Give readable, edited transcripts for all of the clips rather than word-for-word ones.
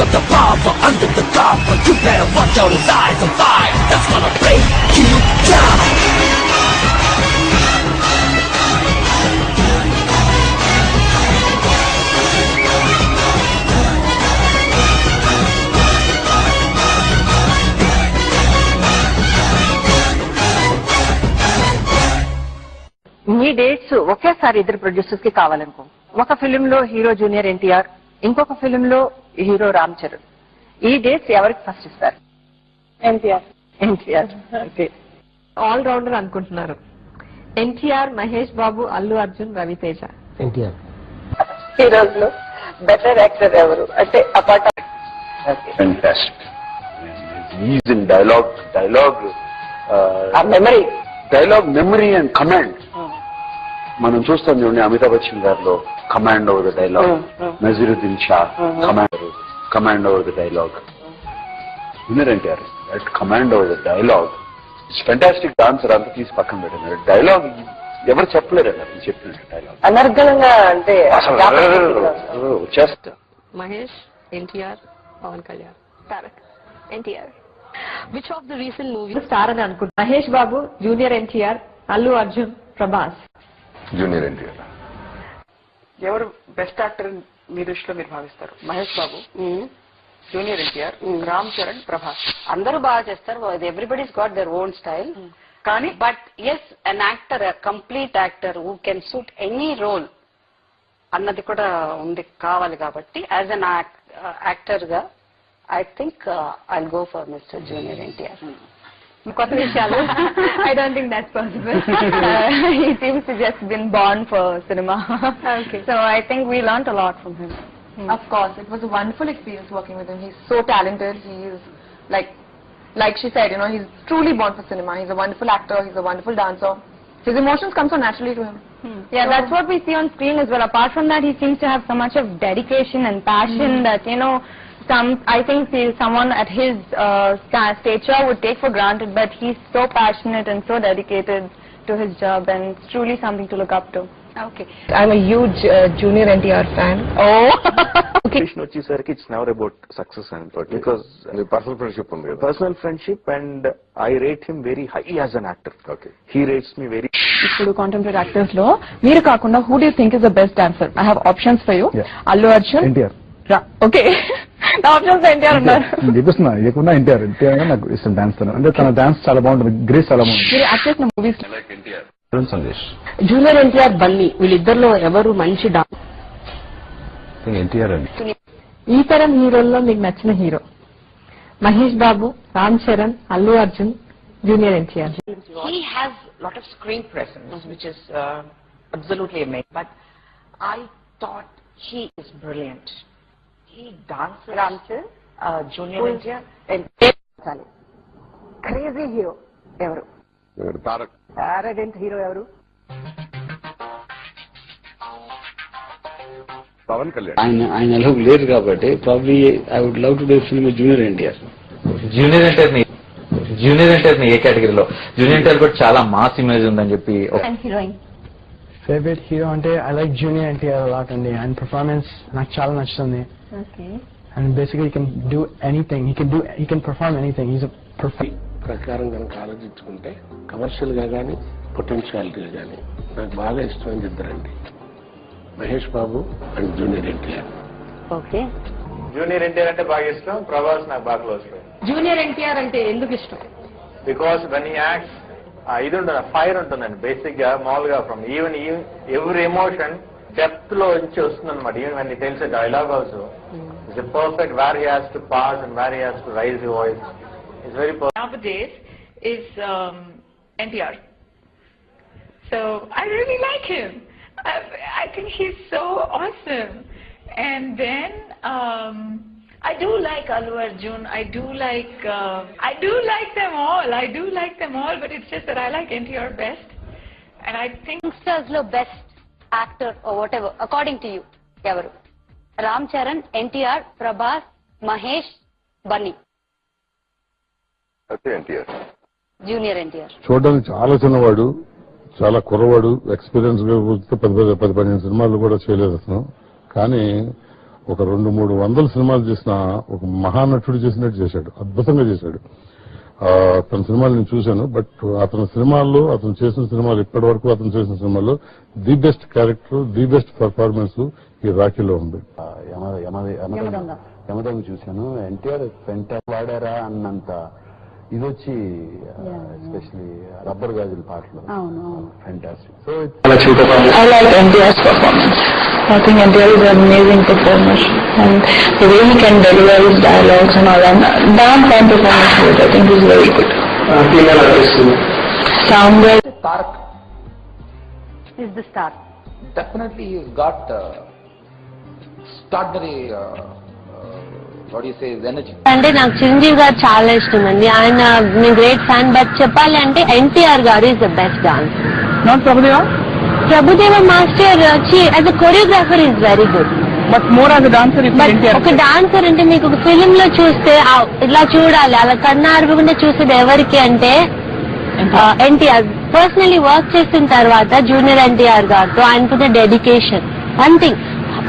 got the power under the cover. You better watch out, his eyes on fire. That's gonna break you down. ఈ dates ఒకేసారి ఇద్దరు producers కి కావాలనుకో. ఒక film లో hero junior NTR, ఇంకొక film లో hero Ram Charan. ఈ డేట్స్ ఎవరికి ఫస్ట్ ఇస్తారు? ఎన్టీఆర్. ఓకే, ఆల్ రౌండర్ అనుకుంటున్నారు. ఎన్టీఆర్, మహేష్ బాబు, అల్లు అర్జున్, రవితేజ. ఎన్టీఆర్. హీరోస్ లో బెటర్ యాక్టర్ ఎవరు అంటే apart? Fantastic. He's in dialogue, memory and command. మనం చూస్తాం చూడండి అమితాబ్ బచ్చన్ గారిలో command over the dialogue, Naziruddin Shah command over the dialogue. Winner NTR at command over the dialogue. It's fantastic. Dancer అంతా తీసి పక్కన పెట్టినారు. డైలాగ్ ఎవరు చెప్పలేరు అన్నారు చెప్పినట్టు డైలాగ్ అనర్గళంగా అంటే వచ్చేస్తా. Mahesh, NTR, Pawan Kalyan, Tarak. NTR. Which of the recent movies? Star అని అనుకుంటున్నా. మహేష్ బాబు, జూనియర్ ఎన్టీఆర్, అల్లు అర్జున్, ప్రభాస్. జూనియర్ ఎన్టీఆర్. ఎవరు బెస్ట్ యాక్టర్ మీ దృష్టిలో మీరు భావిస్తారు? మహేష్ బాబు, జూనియర్ ఎన్టీఆర్, రామ్ చరణ్, ప్రభాస్. అందరూ బాగా చేస్తారు. Everybody's got their own style. కానీ but yes, an actor, complete actor who can suit any role అన్నది కూడా ఉంది కావాలి. కాబట్టి యాజ్ అన్ యాక్టర్ గా I think I'll go for Mr. Junior NTR. కొత్త విషయాలు. I don't think that's possible. He seems to just been born for cinema. Okay. So I think we learnt a lot from him. Of course, it was a wonderful experience working with him. He's so talented. He is like she said, you know, he's truly born for cinema. He's a wonderful actor. He's a wonderful dancer. His emotions come so naturally to him. Yeah, that's what we see on screen as well. Apart from that, he seems to have so much of dedication and passion that, you know, I think someone at his stature would take for granted, but he's so passionate and so dedicated to his job, and it's truly something to look up to. Okay. I'm a huge Junior NTR fan. Oh. Okay. వచ్చేసరికి it's never about success and because personal friendship ఉంది కదా. Personal friendship and I rate him very high as an actor. Okay, he rates me very. ఇప్పుడు contemporary actors లో మీరు కాకుండా who do you think is the best dancer? I have options for you. Allu Arjun. NTR. Okay. నా options NTR ఉన్నారు. చూపిస్తున్నా ఇవ్వకుండా ఎన్టీఆర్ నాకు ఇష్టం డాన్స్. అంటే తన డాన్స్ చాలా బాగుంటుంది, గ్రేస్ చాలా బాగుంటుంది. మీరు యాక్ట్ చేసిన మూవీస్ సందేశ్. జూనియర్ ఎన్టీఆర్, బన్నీ, వీళ్ళిద్దరిలో ఎవరు మంచి డాన్స్? ఎన్టీఆర్ అండి. ఈ తరం హీరోల్లో మీకు నచ్చిన hero? Mahesh Babu, Ram Charan, Allu Arjun, junior NTR. he has lot of screen presence, which is absolutely amazing. But I thought he is brilliant. He dances. Ram Charan, Junior NTR. Crazy hero ఎవరు? తారక్. ఆరగెంట్ హీరో ఎవరు? పవన్ కళ్యాణ్. ఆయన ఎలాగో లేరు కాబట్టి probably I would love to do film junior NTR. Junior NTR ని ఏ కేటగిరీలో? Junior NTR కూడా చాలా మాస్ ఇమేజ్ ఉందని చెప్పి. హీరోయిన్ ఫేవరెట్ హీరో అంటే I like junior NTR a lot అండి. ఆయన పర్ఫార్మెన్స్ నాకు చాలా నచ్చుతుంది. And basically he can do anything. He can perform anything. Is perfect. ప్రకారం కనుక ఆలోచించుకుంటే కమర్షియల్ గా కానీ పొటెన్షియాలిటీగా కానీ నాకు బాగా ఇష్టమైన ఇద్దరండి, Mahesh Babu and junior NTR. Okay. Junior NTR అంటే బాగా ఇష్టం, ప్రభాస్ నాకు బాగా క్లోజ్ ఫ్రెండ్. జూనియర్ ఎన్టీఆర్ అంటే ఎందుకు ఇష్టం? బికాస్ వెన్ హీ యాక్ట్స్ ఇది ఉంటుంది, ఫైర్ ఉంటుందండి. బేసిక్ గా మామూలుగా from even every emotion depth లో నుంచి వస్తుంది అనమాట. Even when he tells a dialogue also it's perfect where he has to pass and where he has to raise his voice. It's very perfect. Nowadays is NTR. So I really like him. I think he's so awesome. And then I do like Allu Arjun. I do like them all. But it's just that I like NTR best. And I think youngsters లో best actor whatever according to you ఎవరు? Ram Charan, NTR, Prabhas, Mahesh, Bunny. NTR. Junior NTR. చూడడానికి చాలా చిన్నవాడు, చాలా కుర్రవాడు, experience గా 10-15 సినిమాలు కూడా చేయలేదు అతను. కానీ ఒక 200-300 సినిమాలు చేసిన ఒక మహానటుడు చేసినట్టు చేశాడు, అద్భుతంగా చేశాడు. తన సినిమాలు నేను చూశాను. బట్ అతని సినిమాల్లో, అతను చేసిన సినిమాలు ఇప్పటి వరకు అతను చేసిన సినిమాల్లో the best character, the best performance ఈ రాఖీలో ఉంది. యమదొంగ చూశాను. ఎన్టీఆర్ ఫెంటాస్టిక్ వాడారా అన్నంత ఇది వచ్చి ఎస్పెషలీ రబ్బర్ గాజుల పాటలు fantastic. So I like NTR's performance. I think NTR is an amazing performer, and the way he can deliver his dialogues and all that. Damn fine performance, I think he's very good. Female artist. Soundwell. Tarak. Is the star. Definitely he's got extraordinary, what do you say, his energy. అంటే నాకు చిరంజీవి గారు చాలా ఇష్టం అండి. ఆయన నేను great fan. But చెప్పాలి అంటే ఎన్టీఆర్ గారు is the best dance. Not Prabhudeva. Prabhudeva master వచ్చి as a choreographer is very good. But more as a dancer. ఒక డాన్సర్ అంటే మీకు ఒక ఫిలిం లో చూస్తే ఇలా చూడాలి, అలా కన్నార్పకుండా చూసేది ఎవరికి అంటే ఎన్టీఆర్. పర్సనలీ వర్క్ చేసిన తర్వాత జూనియర్ ఎన్టీఆర్ గారితో ఆయనకున్న dedication, one thing,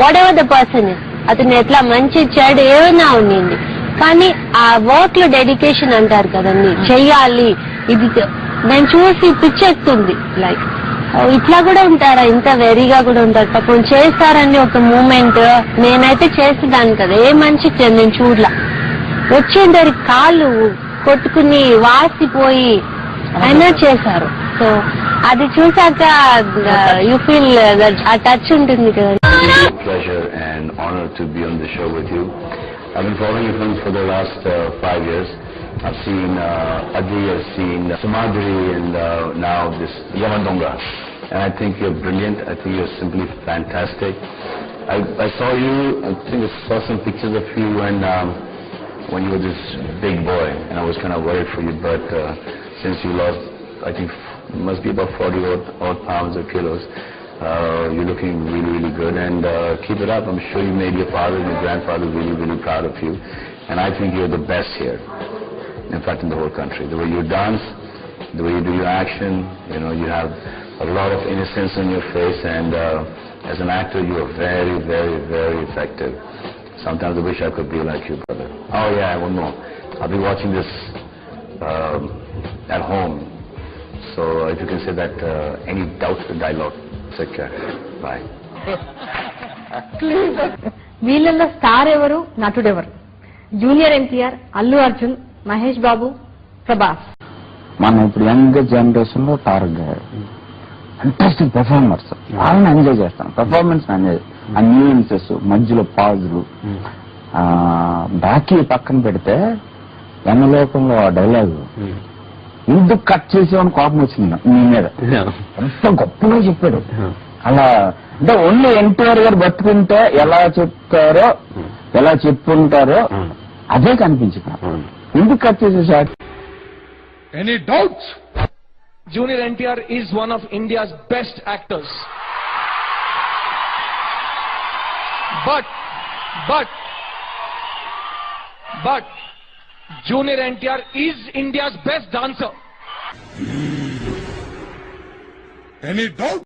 what ever the person is, అతను ఎట్లా మంచి చెడు ఏమైనా ఉండింది, కానీ ఆ వర్క్ లో డెడికేషన్ అంటారు కదండి, చెయ్యాలి, ఇది నేను చూసి పిచ్చెక్కుతుంది. లైక్ ఇట్లా కూడా ఉంటారా, ఇంత వెరీగా కూడా ఉంటారు, పాపం చేస్తారని ఒక మూమెంట్ నేనైతే చేసేదాన్ని కదా, ఏ మనిషికి నేను చూడలా, వచ్చేందరి కాళ్ళు కొట్టుకుని వాసిపోయి అయినా చేశారు. సో అది చూసాక యూ ఫీల్ ఆ టచ్ ఉంటుంది కదా. Pleasure and honor to be on the show with you. I've been following your films for the last 5 years. I've seen Adi, I've seen Samadri, and now this Yamandonga. And I think you're brilliant. I think you're simply fantastic. I saw you, I think I saw some pictures of you when you were this big boy, and I was kind of worried for you, but since you lost, I think must be about 40 odd pounds or kilos, you're looking really, really good, and keep it up. I'm sure you made your father and your grandfather really, really proud of you, and I think you're the best here, in fact in the whole country. The way you dance, the way you do your action, you know, you have a lot of innocence on your face, and as an actor you are very, very, very effective. Sometimes I wish I could be like you, brother. Oh yeah, one more. I'll be watching this at home, so if you can say that any doubts the dialogue, take care. Bye. వీళ్ళల్లో star ఎవరు, నటుడెవరు? Junior NTR, Allu Arjun, Mahesh Babu, Prabhas. మనం ఇప్పుడు young generation లో తారక్ గారు interesting performers, వాళ్ళని enjoy చేస్తాం, performance enjoy, ఆ న్యూయన్సెస్, మధ్యలో పాజులు. బాకీ పక్కన పెడితే యమలోకంలో ఆ డైలాగ్ ఎందుకు కట్ చేసేవని కోపం వచ్చింది నీ మీద, ఎంత గొప్పగా చెప్పాడు. అలా అంటే ఓన్లీ ఎన్టీఆర్ గారు బతుకుంటే ఎలా చెప్తారో, ఎలా చెప్పుంటారో అదే కనిపించింది. ఎందుకు కట్ చేసేసాడు? Any doubts? Junior NTR is one of India's best actors. But Junior NTR is India's best dancer. Any doubt?